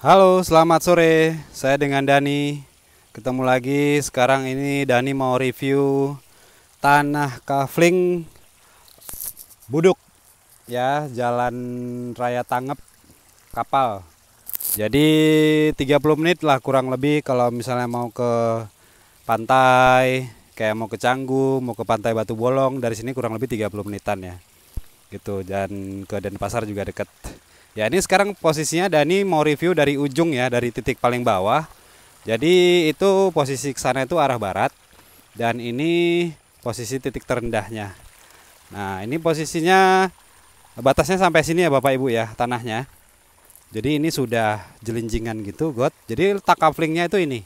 Halo, selamat sore. Saya dengan Dani. Ketemu lagi. Sekarang ini Dani mau review tanah kafling Buduk ya, Jalan Raya Tangep Kapal. Jadi 30 menit lah kurang lebih kalau misalnya mau ke pantai, kayak mau ke Canggu, mau ke Pantai Batu Bolong, dari sini kurang lebih 30 menitan ya. Gitu, dan ke Denpasar juga deket. Ya, ini sekarang posisinya Dani mau review dari ujung ya, dari titik paling bawah. Jadi itu posisi ke sana itu arah barat, dan ini posisi titik terendahnya. Nah, ini posisinya batasnya sampai sini ya Bapak Ibu ya, tanahnya. Jadi ini sudah jelinjingan gitu, got. Jadi letak kaflingnya itu ini.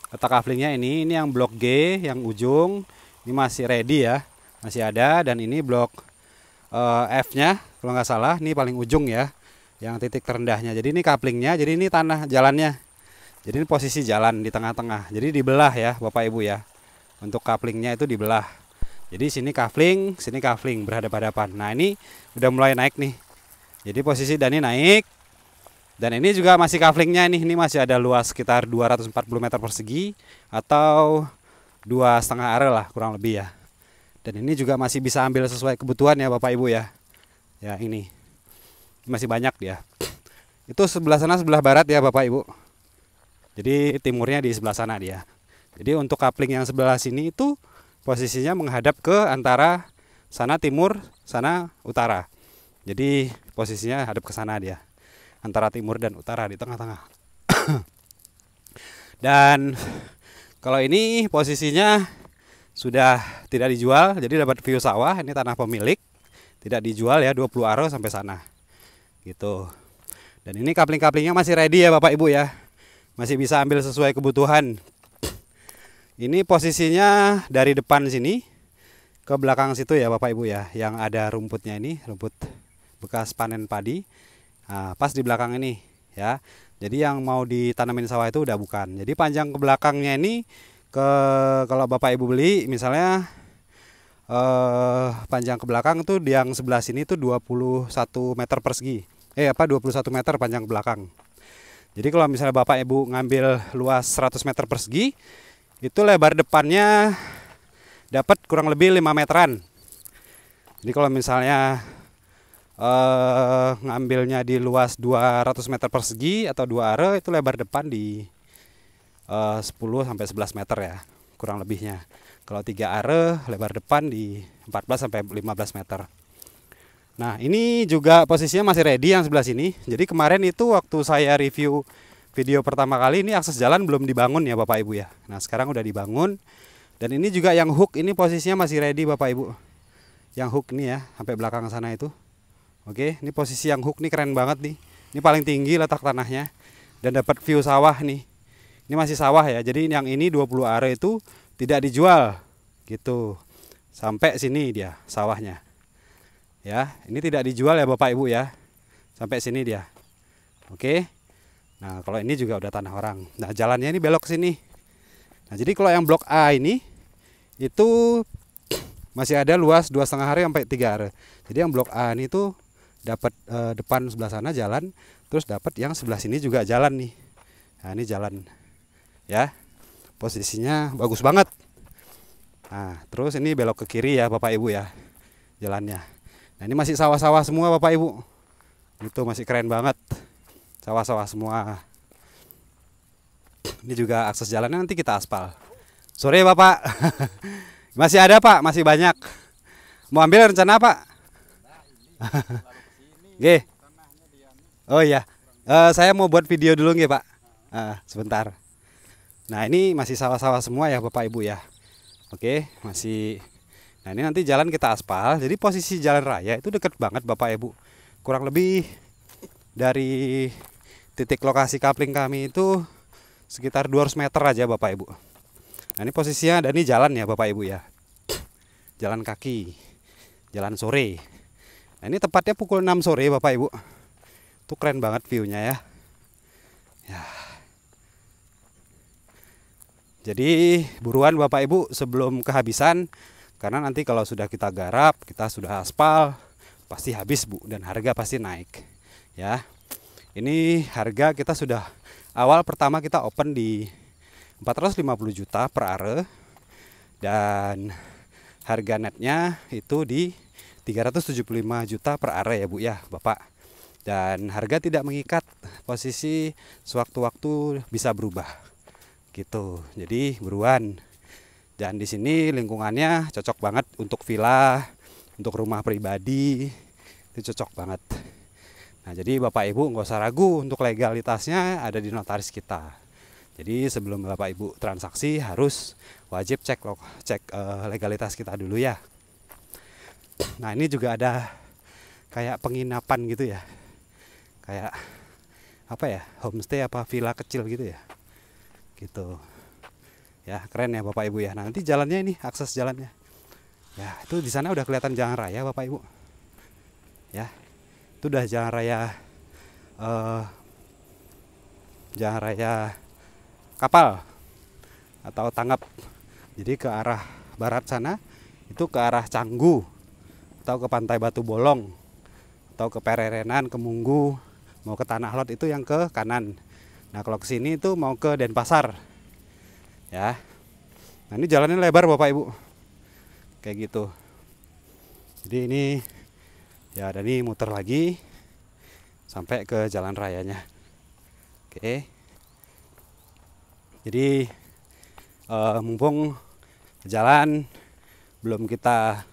Letak kaflingnya ini yang blok G, yang ujung. Ini masih ready ya, masih ada. Dan ini blok F-nya, kalau nggak salah, ini paling ujung ya, yang titik terendahnya. Jadi ini kaplingnya, jadi ini tanah jalannya. Jadi ini posisi jalan di tengah-tengah. Jadi dibelah ya Bapak Ibu ya. Untuk kaplingnya itu dibelah. Jadi sini kafling berhadapan-hadapan. Nah, ini udah mulai naik nih. Jadi posisi Dani naik. Dan ini juga masih kaflingnya nih. Ini masih ada luas sekitar 240 meter persegi atau 2,5 are lah kurang lebih ya. Dan ini juga masih bisa ambil sesuai kebutuhan ya Bapak Ibu ya. Ya, ini masih banyak dia. Itu sebelah sana sebelah barat ya Bapak Ibu. Jadi timurnya di sebelah sana dia. Jadi untuk kapling yang sebelah sini itu posisinya menghadap ke antara sana timur, sana utara. Jadi posisinya hadap ke sana dia. Antara timur dan utara di tengah-tengah. Dan kalau ini posisinya sudah tidak dijual, jadi dapat view sawah, ini tanah pemilik. Tidak dijual ya, 20 aro sampai sana. Gitu. Dan ini kapling-kaplingnya masih ready ya Bapak Ibu ya. Masih bisa ambil sesuai kebutuhan. Ini posisinya dari depan sini ke belakang situ ya Bapak Ibu ya, yang ada rumputnya ini, rumput bekas panen padi. Nah, pas di belakang ini ya. Jadi yang mau ditanamin sawah itu udah bukan. Jadi panjang ke belakangnya ini kalau Bapak Ibu beli misalnya panjang ke belakang tuh yang sebelah sini tuh 21 meter persegi. 21 meter panjang ke belakang. Jadi kalau misalnya Bapak Ibu ngambil luas 100 meter persegi, itu lebar depannya dapat kurang lebih 5 meteran. Jadi kalau misalnya ngambilnya di luas 200 meter persegi atau 2 are, itu lebar depan di 10 sampai 11 meter ya, kurang lebihnya. Kalau 3 are lebar depan di 14 sampai 15 meter. Nah, ini juga posisinya masih ready yang sebelah sini. Jadi kemarin itu waktu saya review video pertama kali, ini akses jalan belum dibangun ya Bapak Ibu ya. Nah, sekarang udah dibangun. Dan ini juga yang hook ini posisinya masih ready Bapak Ibu. Yang hook nih ya, sampai belakang sana itu. Oke, ini posisi yang hook nih keren banget nih. Ini paling tinggi letak tanahnya. Dan dapat view sawah nih. Ini masih sawah ya. Jadi yang ini 20 are itu tidak dijual gitu. Sampai sini dia sawahnya. Ya, ini tidak dijual ya Bapak Ibu ya. Sampai sini dia. Oke. Nah, kalau ini juga udah tanah orang. Nah, jalannya ini belok ke sini. Nah, jadi kalau yang blok A ini itu masih ada luas 2,5 are sampai 3 are. Jadi yang blok A ini tuh dapat depan sebelah sana jalan, terus dapat yang sebelah sini juga jalan nih. Nah, ini jalan. Ya. Posisinya bagus banget. Nah, terus ini belok ke kiri ya Bapak Ibu ya. Jalannya. Nah, ini masih sawah-sawah semua Bapak Ibu. Itu masih keren banget. Sawah-sawah semua. Ini juga akses jalannya nanti kita aspal. Sore Bapak. Masih ada Pak, masih banyak. Mau ambil rencana Pak? Oke. Oh iya. Saya mau buat video dulu nggih Pak. Sebentar. Nah, ini masih sawah-sawah semua ya Bapak Ibu ya. Oke, masih. Nah, ini nanti jalan kita aspal. Jadi posisi jalan raya itu deket banget Bapak Ibu. Kurang lebih dari titik lokasi kapling kami itu sekitar 200 meter aja Bapak Ibu. Nah, ini posisinya ada, ini jalan ya Bapak Ibu ya. Jalan kaki. Jalan sore. Nah, ini tepatnya pukul 6 sore Bapak Ibu. Itu keren banget view-nya ya. Ya. Jadi buruan Bapak Ibu sebelum kehabisan. Karena nanti kalau sudah kita garap, kita sudah aspal, pasti habis Bu, dan harga pasti naik. Ya. Ini harga kita sudah awal pertama kita open di 450 juta per are, dan harga netnya itu di 375 juta per are ya Bu ya Bapak. Dan harga tidak mengikat, posisi sewaktu-waktu bisa berubah gitu. Jadi buruan. Dan di sini lingkungannya cocok banget untuk villa, untuk rumah pribadi, itu cocok banget. Nah, jadi Bapak Ibu nggak usah ragu, untuk legalitasnya ada di notaris kita. Jadi sebelum Bapak Ibu transaksi harus wajib cek legalitas kita dulu ya. Nah, ini juga ada kayak penginapan gitu ya. Kayak apa ya? Homestay apa villa kecil gitu ya. Gitu. Ya, keren ya Bapak Ibu ya. Nah, nanti jalannya ini, akses jalannya. Ya, itu di sana udah kelihatan jalan raya Bapak Ibu. Ya. Itu udah jalan raya kapal atau tanggap. Jadi ke arah barat sana itu ke arah Canggu atau ke Pantai Batu Bolong atau ke Pererenan, ke Munggu, mau ke Tanah Lot itu yang ke kanan. Nah, kalau ke sini itu mau ke Denpasar. Ya. Nah, ini jalannya lebar Bapak Ibu. Kayak gitu. Jadi ini ya, dan ini muter lagi sampai ke jalan rayanya. Oke. Jadi mumpung jalan belum kita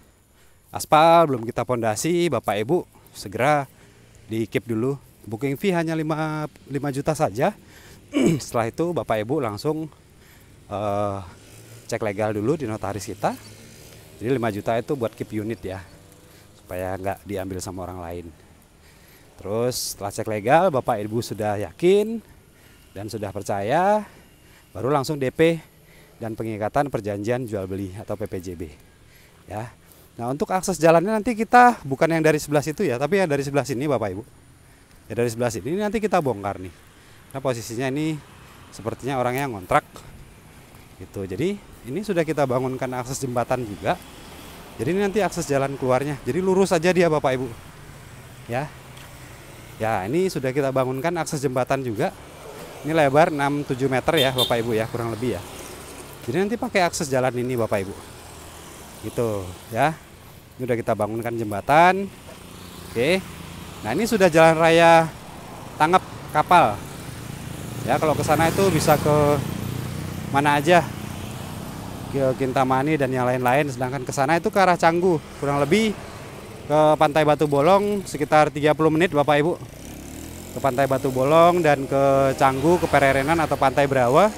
aspal, belum kita pondasi, Bapak Ibu segera di keep dulu. Booking fee hanya 5 juta saja. Setelah itu Bapak Ibu langsung cek legal dulu di notaris kita. Jadi 5 juta itu buat keep unit ya, supaya nggak diambil sama orang lain. Terus setelah cek legal, Bapak Ibu sudah yakin dan sudah percaya, baru langsung DP dan pengikatan perjanjian jual beli atau PPJB ya. Nah, untuk akses jalannya nanti kita bukan yang dari sebelah situ ya, tapi yang dari sebelah sini Bapak Ibu. Ya, dari sebelah sini nanti kita bongkar nih. Nah, posisinya ini sepertinya orangnya ngontrak gitu. Jadi ini sudah kita bangunkan akses jembatan juga. Jadi ini nanti akses jalan keluarnya. Jadi lurus aja dia Bapak Ibu. Ya. Ya, ini sudah kita bangunkan akses jembatan juga. Ini lebar 6-7 meter ya Bapak Ibu ya, kurang lebih ya. Jadi nanti pakai akses jalan ini Bapak Ibu. Gitu ya. Ini udah kita bangunkan jembatan. Oke. Nah, ini sudah jalan raya tanggap kapal. Ya, kalau ke sana itu bisa ke mana aja, ke Kintamani dan yang lain-lain. Sedangkan ke sana itu ke arah Canggu, kurang lebih ke Pantai Batu Bolong sekitar 30 menit Bapak Ibu. Ke Pantai Batu Bolong dan ke Canggu, ke Pererenan atau Pantai Brawa.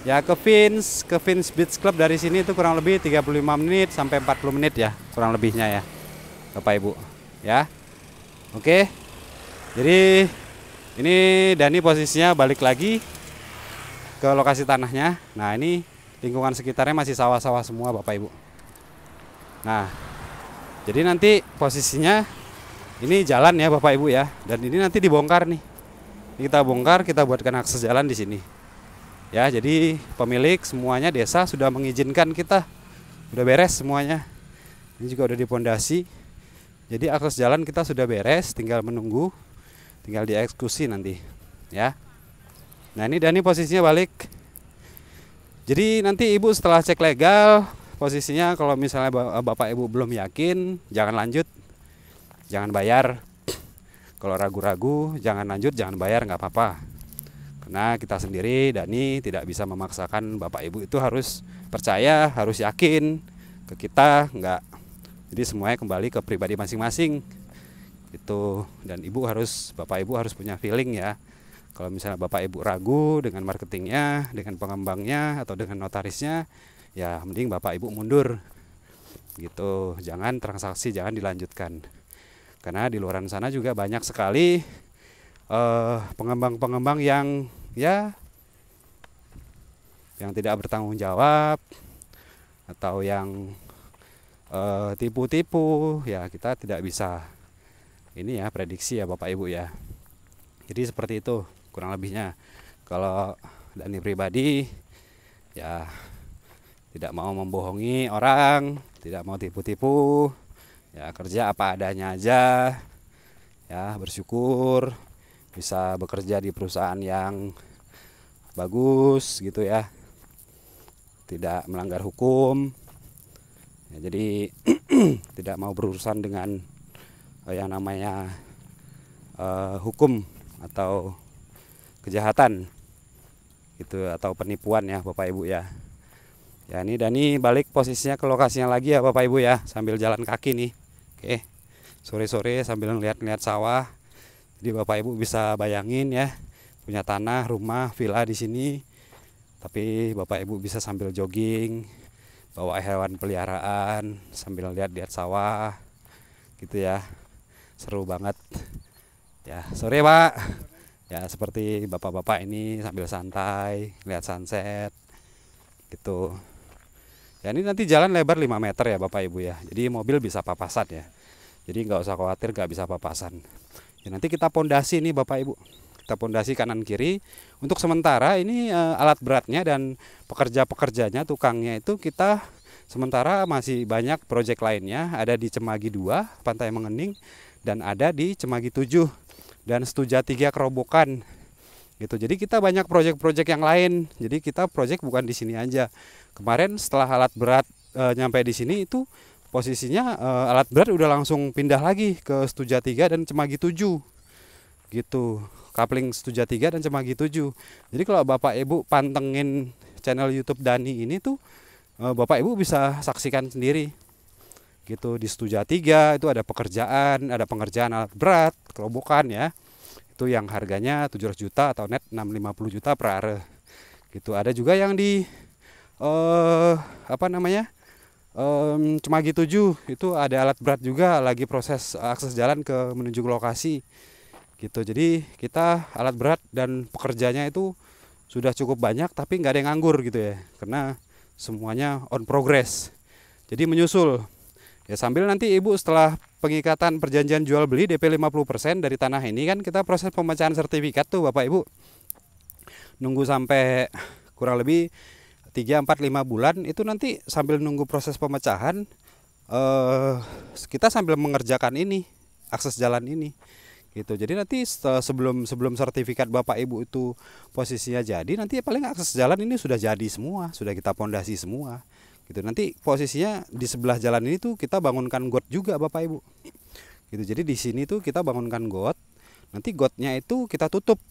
Ya, ke Fins Beach Club dari sini itu kurang lebih 35 menit sampai 40 menit ya, kurang lebihnya ya Bapak Ibu ya. Oke. Jadi ini Dani posisinya balik lagi ke lokasi tanahnya. Nah, ini lingkungan sekitarnya masih sawah-sawah semua Bapak Ibu. Nah, jadi nanti posisinya ini jalan ya Bapak Ibu ya. Dan ini nanti dibongkar nih. Kita bongkar, kita buatkan akses jalan di sini. Ya, jadi pemilik semuanya desa sudah mengizinkan kita. Udah beres semuanya. Ini juga udah dipondasi. Jadi akses jalan kita sudah beres, tinggal menunggu, tinggal dieksekusi nanti, ya. Nah, ini Dani posisinya balik. Jadi nanti Ibu setelah cek legal, posisinya kalau misalnya Bapak Ibu belum yakin, jangan lanjut, jangan bayar. Kalau ragu-ragu, jangan lanjut, jangan bayar, nggak apa-apa. Karena kita sendiri, Dani, tidak bisa memaksakan Bapak Ibu itu harus percaya, harus yakin ke kita, nggak. Jadi semuanya kembali ke pribadi masing-masing. Itu, dan Bapak Ibu harus punya feeling ya. Kalau misalnya Bapak Ibu ragu dengan marketingnya, dengan pengembangnya atau dengan notarisnya, ya mending Bapak Ibu mundur. Gitu. Jangan transaksi, jangan dilanjutkan. Karena di luar sana juga banyak sekali pengembang-pengembang yang tidak bertanggung jawab atau yang tipu-tipu, ya kita tidak bisa ini ya prediksi ya Bapak Ibu ya. Jadi seperti itu kurang lebihnya. Kalau Dani pribadi ya tidak mau membohongi orang, tidak mau tipu-tipu, ya kerja apa adanya aja, ya bersyukur. bisa bekerja di perusahaan yang bagus gitu ya, tidak melanggar hukum ya, jadi tidak mau berurusan dengan yang namanya hukum atau kejahatan gitu, atau penipuan ya Bapak Ibu ya. Ya ini Dani balik posisinya ke lokasinya lagi ya Bapak Ibu ya, sambil jalan kaki nih. Oke, sore-sore sambil ngeliat-ngeliat sawah. Jadi Bapak Ibu bisa bayangin ya, punya tanah, rumah, villa di sini, tapi Bapak Ibu bisa sambil jogging, bawa hewan peliharaan, sambil lihat-lihat sawah gitu ya. Seru banget ya. Sore Pak ya, seperti bapak-bapak ini sambil santai lihat sunset gitu ya. Ini nanti jalan lebar 5 meter ya Bapak Ibu ya, jadi mobil bisa papasan ya, jadi nggak usah khawatir nggak bisa papasan ya. Nanti kita pondasi nih Bapak Ibu, kita pondasi kanan kiri. Untuk sementara ini alat beratnya dan pekerja-pekerjanya, tukangnya itu kita sementara masih banyak proyek lainnya, ada di Cemagi 2 Pantai Mengening, dan ada di Cemagi 7 dan Setuja 3 Kerobokan gitu. Jadi kita banyak proyek-proyek yang lain, jadi kita proyek bukan di sini aja. Kemarin setelah alat berat nyampe di sini itu posisinya alat berat udah langsung pindah lagi ke Setuja 3 dan Cemagi 7 gitu, kapling Setuja 3 dan Cemagi 7. Jadi kalau Bapak Ibu pantengin channel YouTube Dani ini tuh, Bapak Ibu bisa saksikan sendiri gitu. Di Setuja 3 itu ada pengerjaan alat berat kerobokan ya, itu yang harganya 700 juta atau net 650 juta per are gitu. Ada juga yang di Cemagi 7 itu ada alat berat juga, lagi proses akses jalan ke menuju ke lokasi gitu. Jadi kita alat berat dan pekerjanya itu sudah cukup banyak, tapi nggak ada yang nganggur gitu ya, karena semuanya on progress, jadi menyusul ya. Sambil nanti Ibu setelah pengikatan perjanjian jual beli DP 50% dari tanah ini kan, kita proses pemecahan sertifikat tuh Bapak Ibu, nunggu sampai kurang lebih 3, 4, 5 bulan itu. Nanti sambil nunggu proses pemecahan, kita sambil mengerjakan ini, akses jalan ini gitu. Jadi nanti sebelum sertifikat Bapak Ibu itu posisinya jadi, nanti paling akses jalan ini sudah jadi semua, sudah kita pondasi semua gitu. Nanti posisinya di sebelah jalan ini tuh kita bangunkan got juga Bapak Ibu gitu. Jadi di sini tuh kita bangunkan got, nanti gotnya itu kita tutup,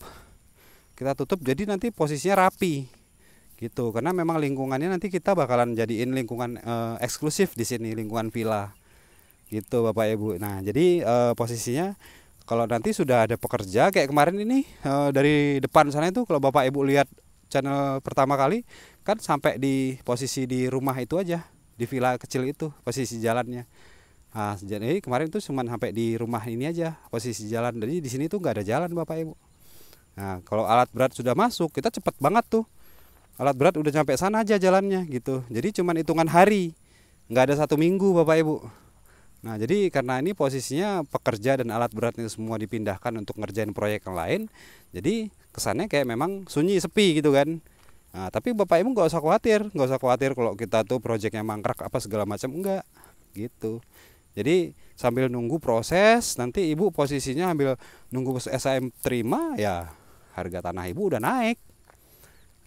jadi nanti posisinya rapi gitu, karena memang lingkungannya nanti kita bakalan jadiin lingkungan eksklusif di sini, lingkungan villa gitu Bapak Ibu. Nah jadi posisinya kalau nanti sudah ada pekerja kayak kemarin ini, dari depan sana itu kalau Bapak Ibu lihat channel pertama kali kan, sampai di posisi di rumah itu aja, di villa kecil itu posisi jalannya. Nah, jadi kemarin itu cuma sampai di rumah ini aja posisi jalan, jadi di sini tuh nggak ada jalan Bapak Ibu. Nah kalau alat berat sudah masuk, kita cepet banget tuh, alat berat udah sampai sana aja jalannya gitu. Jadi cuman hitungan hari, nggak ada 1 minggu Bapak Ibu. Nah jadi karena ini posisinya pekerja dan alat beratnya semua dipindahkan untuk ngerjain proyek yang lain, jadi kesannya kayak memang sunyi sepi gitu kan. Nah tapi Bapak Ibu nggak usah khawatir kalau kita tuh proyeknya mangkrak apa segala macam, enggak gitu. Jadi sambil nunggu proses, nanti Ibu posisinya sambil nunggu SAM terima ya, harga tanah Ibu udah naik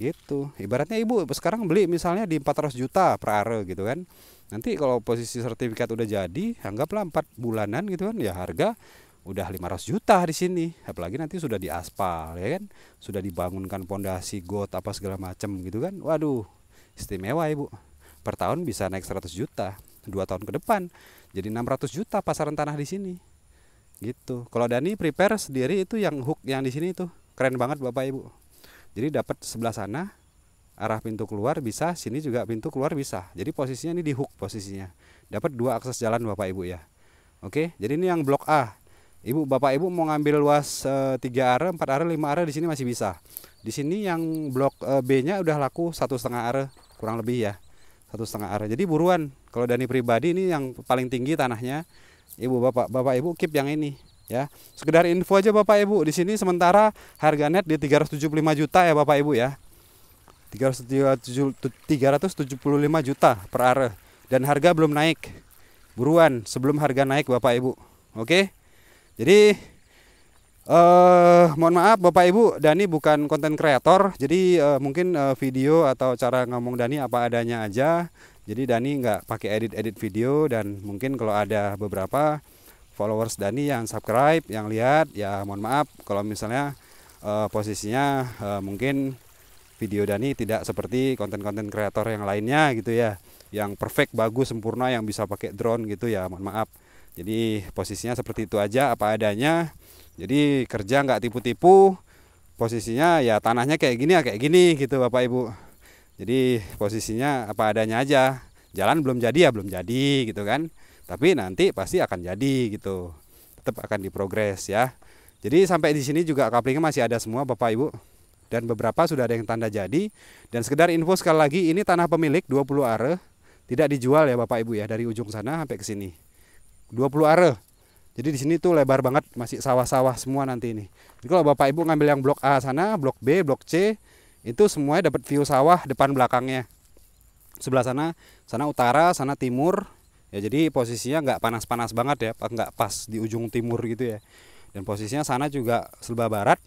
gitu. Ibaratnya Ibu sekarang beli misalnya di 400 juta per are gitu kan, nanti kalau posisi sertifikat udah jadi, anggaplah 4 bulanan gitu kan, ya harga udah 500 juta di sini. Apalagi nanti sudah diaspal ya kan, sudah dibangunkan pondasi, got apa segala macam gitu kan. Waduh, istimewa Ibu. Per tahun bisa naik 100 juta, 2 tahun ke depan jadi 600 juta pasaran tanah di sini gitu. Kalau Dani prepare sendiri itu yang hook yang di sini tuh keren banget Bapak Ibu. Jadi dapat sebelah sana arah pintu keluar bisa, sini juga pintu keluar bisa. Jadi posisinya ini di hook posisinya. Dapat 2 akses jalan Bapak Ibu ya. Oke, jadi ini yang blok A. Bapak Ibu mau ngambil luas 3 are, 4 are, 5 are di sini masih bisa. Di sini yang blok B-nya udah laku 1,5 are kurang lebih ya. 1,5 are. Jadi buruan. Kalau Dani pribadi ini yang paling tinggi tanahnya. Bapak Ibu keep yang ini. Ya, sekedar info aja Bapak Ibu, di sini sementara harga net di 375 juta ya Bapak Ibu ya. 375 juta per are, dan harga belum naik. Buruan sebelum harga naik Bapak Ibu. Oke. Jadi Mohon maaf Bapak Ibu, Dani bukan konten kreator, jadi mungkin video atau cara ngomong Dani apa adanya aja. Jadi Dani nggak pakai edit-edit video, dan mungkin kalau ada beberapa followers Dani yang subscribe, yang lihat, ya mohon maaf kalau misalnya posisinya mungkin video Dani tidak seperti konten-konten kreator yang lainnya gitu ya, yang perfect, bagus, sempurna, yang bisa pakai drone gitu ya, mohon maaf. Jadi posisinya seperti itu aja, apa adanya. Jadi kerja nggak tipu-tipu, posisinya ya tanahnya kayak gini ya kayak gini gitu Bapak Ibu. Jadi posisinya apa adanya aja. Jalan belum jadi ya belum jadi gitu kan. Tapi nanti pasti akan jadi gitu. Tetap akan diprogres ya. Jadi sampai di sini juga kaplingnya masih ada semua Bapak Ibu. Dan beberapa sudah ada yang tanda jadi. Dan sekedar info sekali lagi, ini tanah pemilik 20 are. Tidak dijual ya Bapak Ibu ya, dari ujung sana sampai ke sini. 20 are. Jadi di sini tuh lebar banget, masih sawah-sawah semua nanti ini. Jadi kalau Bapak Ibu ngambil yang blok A sana, blok B, blok C, itu semuanya dapat view sawah depan belakangnya. Sebelah sana utara, sana timur. Ya jadi posisinya nggak panas-panas banget ya, nggak pas di ujung timur gitu ya. Dan posisinya sana juga sebelah barat.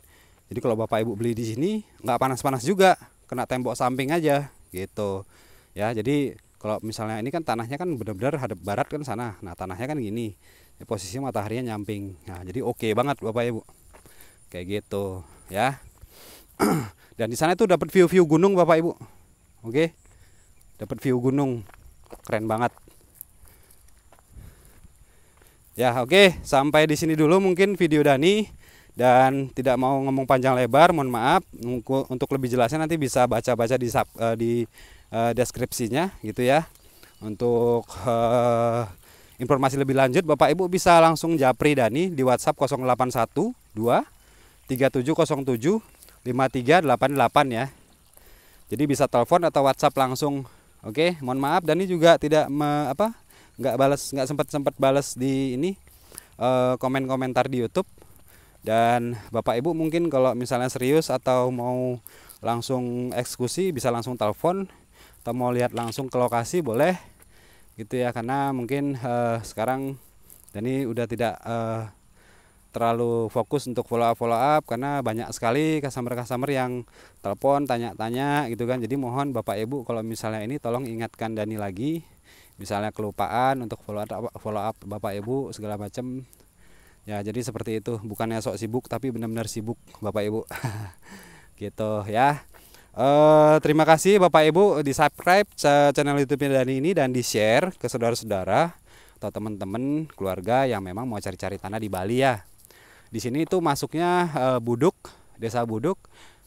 Jadi kalau Bapak Ibu beli di sini nggak panas-panas juga, kena tembok samping aja gitu. Ya jadi kalau misalnya ini kan tanahnya kan benar-benar hadap barat kan sana. Nah tanahnya kan gini. Posisinya mataharinya nyamping. Nah, jadi oke banget Bapak Ibu. Kayak gitu, ya. Dan di sana itu dapat view-view gunung Bapak Ibu. Oke. Dapat view gunung. Keren banget. Ya, oke. Sampai di sini dulu mungkin video Dani, dan tidak mau ngomong panjang lebar, mohon maaf. Untuk lebih jelasnya nanti bisa baca-baca di deskripsinya gitu ya. Untuk informasi lebih lanjut Bapak Ibu bisa langsung japri Dani di WhatsApp 0812 3707 5388 ya. Jadi bisa telepon atau WhatsApp langsung. Oke, mohon maaf Dani juga tidak nggak sempat balas di ini komen-komentar di YouTube. Dan Bapak Ibu mungkin kalau misalnya serius atau mau langsung eksekusi bisa langsung telepon, atau mau lihat langsung ke lokasi boleh gitu ya, karena mungkin sekarang Dani udah tidak terlalu fokus untuk follow up karena banyak sekali customer yang telepon tanya-tanya gitu kan. Jadi mohon Bapak Ibu kalau misalnya ini tolong ingatkan Dani lagi, misalnya kelupaan untuk follow up Bapak Ibu segala macam ya. Jadi seperti itu, bukannya sok sibuk tapi benar-benar sibuk Bapak Ibu. Gitu ya. Terima kasih Bapak Ibu, di subscribe channel YouTube Dani ini dan di share ke saudara-saudara atau teman-teman keluarga yang memang mau cari-cari tanah di Bali ya. Di sini itu masuknya Buduk, Desa Buduk,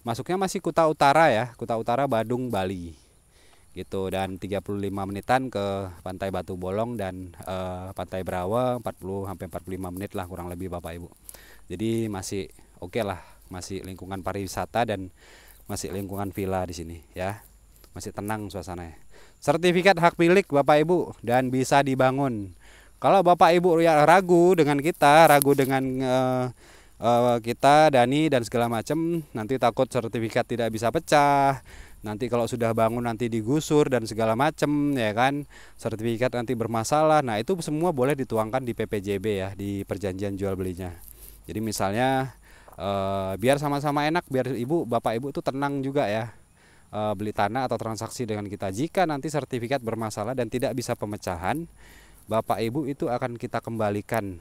masuknya masih Kuta Utara ya, Kuta Utara Badung Bali. Gitu, dan 35 menitan ke Pantai Batu Bolong dan Pantai Brawa, 40 sampai 45 menit lah kurang lebih Bapak Ibu. Jadi masih oke lah, masih lingkungan pariwisata dan masih lingkungan villa di sini ya. Masih tenang suasananya. Sertifikat hak milik Bapak Ibu dan bisa dibangun. Kalau Bapak Ibu ya ragu dengan kita, ragu dengan kita Dani dan segala macam, nanti takut sertifikat tidak bisa pecah. Nanti kalau sudah bangun nanti digusur dan segala macam ya kan. Sertifikat nanti bermasalah. Nah, itu semua boleh dituangkan di PPJB ya, di perjanjian jual belinya. Jadi misalnya biar sama-sama enak, biar Bapak Ibu tuh tenang juga ya, beli tanah atau transaksi dengan kita. Jika nanti sertifikat bermasalah dan tidak bisa pemecahan, Bapak Ibu itu akan kita kembalikan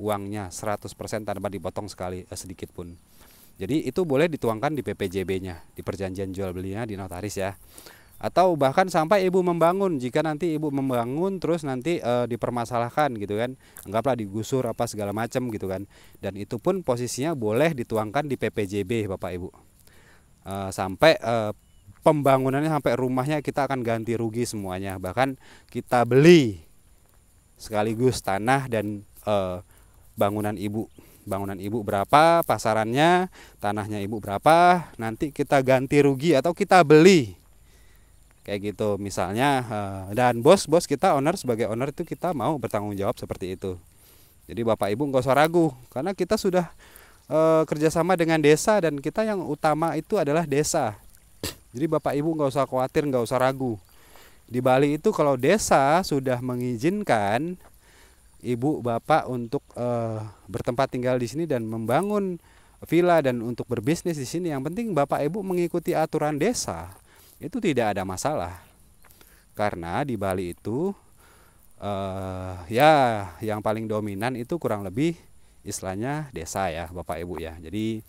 uangnya 100% tanpa dipotong sedikit pun. Jadi itu boleh dituangkan di PPJB-nya, di perjanjian jual belinya, di notaris ya. Atau bahkan sampai Ibu membangun, jika nanti Ibu membangun terus nanti dipermasalahkan gitu kan, anggaplah digusur apa segala macam gitu kan, dan itu pun posisinya boleh dituangkan di PPJB Bapak Ibu. Sampai pembangunannya sampai rumahnya kita akan ganti rugi semuanya, bahkan kita beli sekaligus tanah dan bangunan Ibu berapa pasarannya, tanahnya Ibu berapa, nanti kita ganti rugi atau kita beli kayak gitu misalnya. Dan bos kita sebagai owner itu kita mau bertanggung jawab seperti itu. Jadi Bapak Ibu nggak usah ragu, karena kita sudah kerjasama dengan desa dan kita yang utama itu adalah desa. Jadi Bapak Ibu nggak usah khawatir, nggak usah ragu. Di Bali itu kalau desa sudah mengizinkan Ibu Bapak untuk bertempat tinggal di sini dan membangun villa dan untuk berbisnis di sini, yang penting Bapak Ibu mengikuti aturan desa, itu tidak ada masalah. Karena di Bali itu ya yang paling dominan itu kurang lebih istilahnya desa ya Bapak Ibu ya. Jadi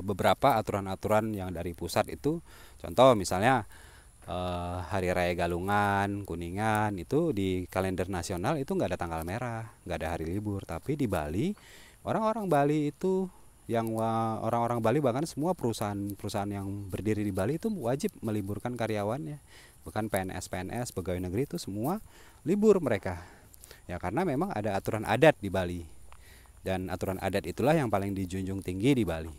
beberapa aturan-aturan yang dari pusat itu, contoh misalnya Hari Raya Galungan, Kuningan, itu di kalender nasional itu nggak ada tanggal merah, nggak ada hari libur. Tapi di Bali, orang-orang Bali itu orang-orang Bali, bahkan semua perusahaan-perusahaan yang berdiri di Bali itu wajib meliburkan karyawannya. Bahkan PNS-PNS, pegawai negeri itu semua libur mereka. Ya karena memang ada aturan adat di Bali. Dan aturan adat itulah yang paling dijunjung tinggi di Bali.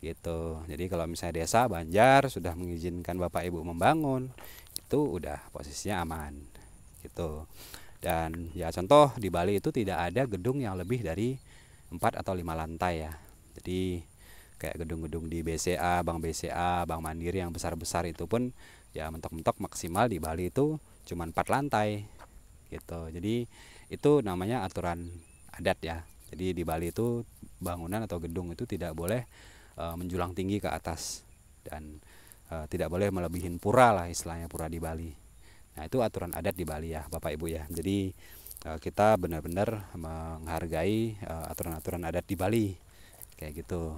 Gitu. Jadi kalau misalnya desa Banjar sudah mengizinkan Bapak Ibu membangun, itu udah posisinya aman. Gitu. Dan ya contoh di Bali itu tidak ada gedung yang lebih dari 4 atau 5 lantai ya. Jadi kayak gedung-gedung di BCA, Bank Mandiri yang besar-besar itu pun ya mentok-mentok maksimal di Bali itu cuma 4 lantai. Gitu. Jadi itu namanya aturan adat ya. Jadi di Bali itu bangunan atau gedung itu tidak boleh menjulang tinggi ke atas, dan tidak boleh melebihin pura lah, istilahnya pura di Bali. Nah itu aturan adat di Bali ya Bapak Ibu ya. Jadi kita benar-benar menghargai aturan-aturan adat di Bali kayak gitu.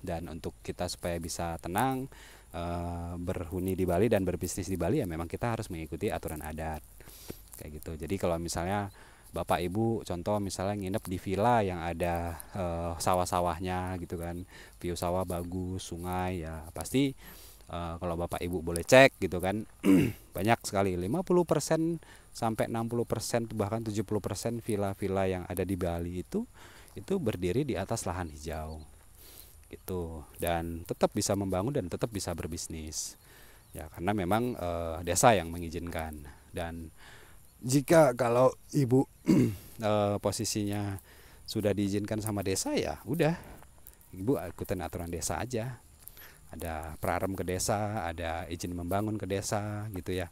Dan untuk kita supaya bisa tenang berhuni di Bali dan berbisnis di Bali, ya memang kita harus mengikuti aturan adat kayak gitu. Jadi kalau misalnya Bapak Ibu contoh misalnya nginep di villa yang ada sawah-sawahnya gitu kan, view sawah bagus, sungai, ya pasti kalau Bapak Ibu boleh cek gitu kan, banyak sekali 50% sampai 60% bahkan 70% villa-villa yang ada di Bali itu berdiri di atas lahan hijau gitu, dan tetap bisa membangun dan tetap bisa berbisnis ya karena memang desa yang mengizinkan. Dan jika kalau Ibu posisinya sudah diizinkan sama desa, ya udah Ibu ikutin aturan desa aja. Ada prarem ke desa, ada izin membangun ke desa gitu ya.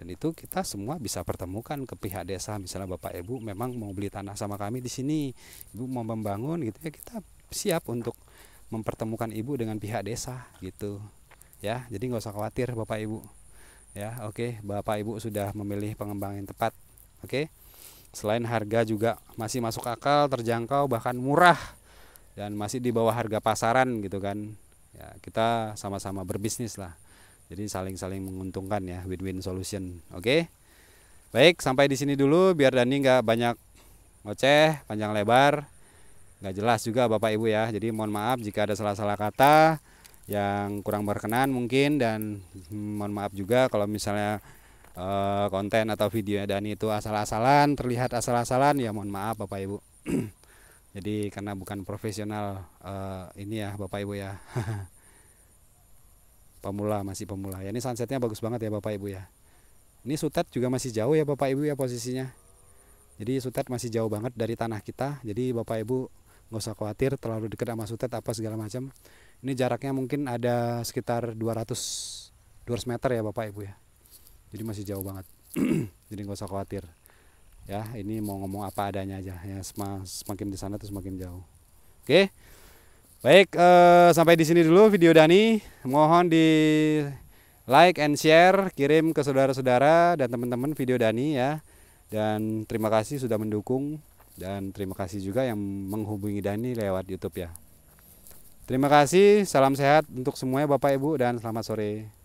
Dan itu kita semua bisa pertemukan ke pihak desa. Misalnya Bapak Ibu memang mau beli tanah sama kami di sini, Ibu mau membangun gitu ya, kita siap untuk mempertemukan Ibu dengan pihak desa gitu ya. Jadi nggak usah khawatir Bapak Ibu. Ya, oke, Bapak Ibu sudah memilih pengembang yang tepat. Oke. Selain harga juga masih masuk akal, terjangkau, bahkan murah, dan masih di bawah harga pasaran gitu kan. Ya, kita sama-sama berbisnis lah. Jadi saling-saling menguntungkan ya, win-win solution. Oke. Baik, sampai di sini dulu biar Dani nggak banyak ngoceh, panjang lebar. Nggak jelas juga Bapak Ibu ya. Jadi mohon maaf jika ada salah-salah kata yang kurang berkenan mungkin, dan mohon maaf juga kalau misalnya konten atau video Dani itu asal-asalan, terlihat asal-asalan, ya mohon maaf Bapak Ibu. Jadi karena bukan profesional ini ya Bapak Ibu ya. Pemula, masih pemula ya. Ini sunsetnya bagus banget ya Bapak Ibu ya. Ini Sutet juga masih jauh ya Bapak Ibu ya posisinya. Jadi Sutet masih jauh banget dari tanah kita. Jadi Bapak Ibu nggak usah khawatir terlalu dekat sama Sutet apa segala macam. Ini jaraknya mungkin ada sekitar 200 meter ya Bapak Ibu ya. Jadi masih jauh banget. Jadi nggak usah khawatir. Ya, ini mau ngomong apa adanya aja. Ya, semakin di sana tuh semakin jauh. Oke. Baik, sampai di sini dulu video Dani. Mohon di like and share, kirim ke saudara-saudara dan teman-teman video Dani ya. Dan terima kasih sudah mendukung, dan terima kasih juga yang menghubungi Dani lewat YouTube ya. Terima kasih, salam sehat untuk semuanya Bapak Ibu, dan selamat sore.